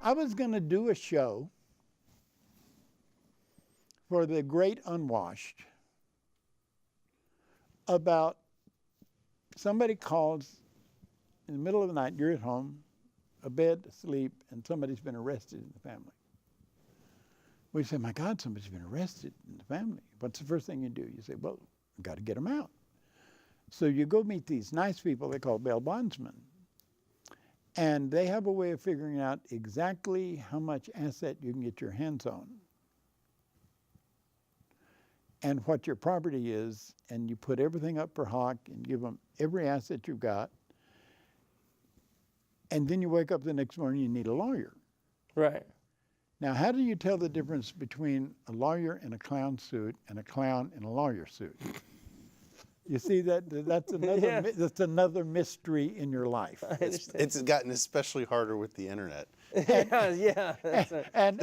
I was going to do a show for the great unwashed about somebody calls in the middle of the night, you're at home, a bed, asleep, and somebody's been arrested in the family. We say, my God, somebody's been arrested in the family. What's the first thing you do? You say, well, we've got to get them out. So you go meet these nice people they call bail bondsmen. And they have a way of figuring out exactly how much asset you can get your hands on and what your property is, and you put everything up for hock and give them every asset you've got. And then you wake up the next morning, you need a lawyer. Right. Now, how do you tell the difference between a lawyer in a clown suit and a clown in a lawyer suit? You see, that's another mystery in your life. It's gotten especially harder with the internet. Yeah. And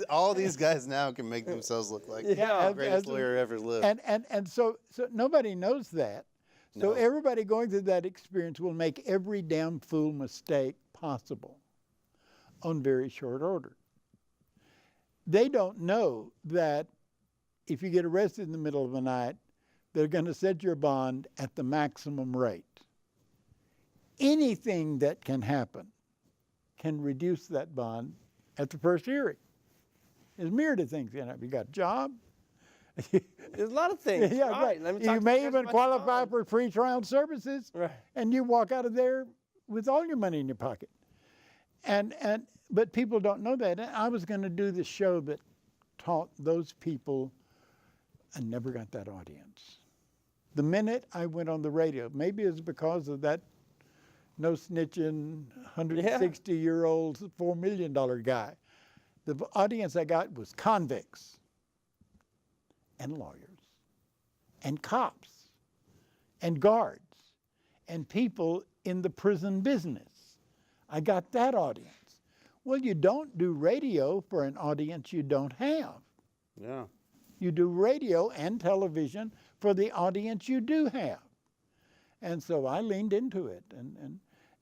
all these guys now can make themselves look like the greatest lawyer ever lived. And so nobody knows that. So No. everybody going through that experience will make every damn fool mistake possible on very short order. They don't know that if you get arrested in the middle of the night, they're going to set your bond at the maximum rate. Anything that can happen can reduce that bond at the first hearing. There's a myriad of things. You got a job. There's a lot of things. Yeah, right. You may even qualify for pre-trial services, right. and you walk out of there with all your money in your pocket. But people don't know that. And I was going to do this show that taught those people. I never got that audience. The minute I went on the radio, maybe it's because of that no snitching, 160-year-old, $4 million guy. The audience I got was convicts and lawyers and cops and guards and people in the prison business. I got that audience. Well, you don't do radio for an audience you don't have. Yeah. You do radio and television for the audience you do have. And so I leaned into it,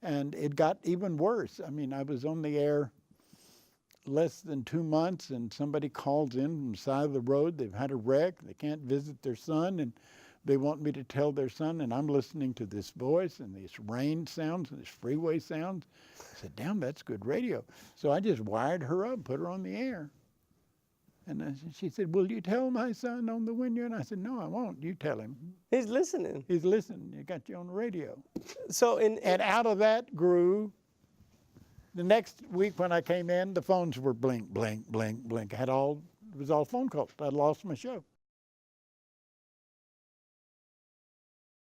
and it got even worse. I mean, I was on the air less than 2 months, and somebody calls in from the side of the road. They've had a wreck. They can't visit their son, and they want me to tell their son, and I'm listening to this voice and these rain sounds and this freeway sounds. I said, damn, that's good radio. So I just wired her up, put her on the air. And she said, will you tell my son on the window? And I said, no, I won't. You tell him. He's listening. He's listening. You got you on the radio. So and out of that grew, the next week when I came in, the phones were blink, blink, blink, blink. It was all phone calls. I lost my show.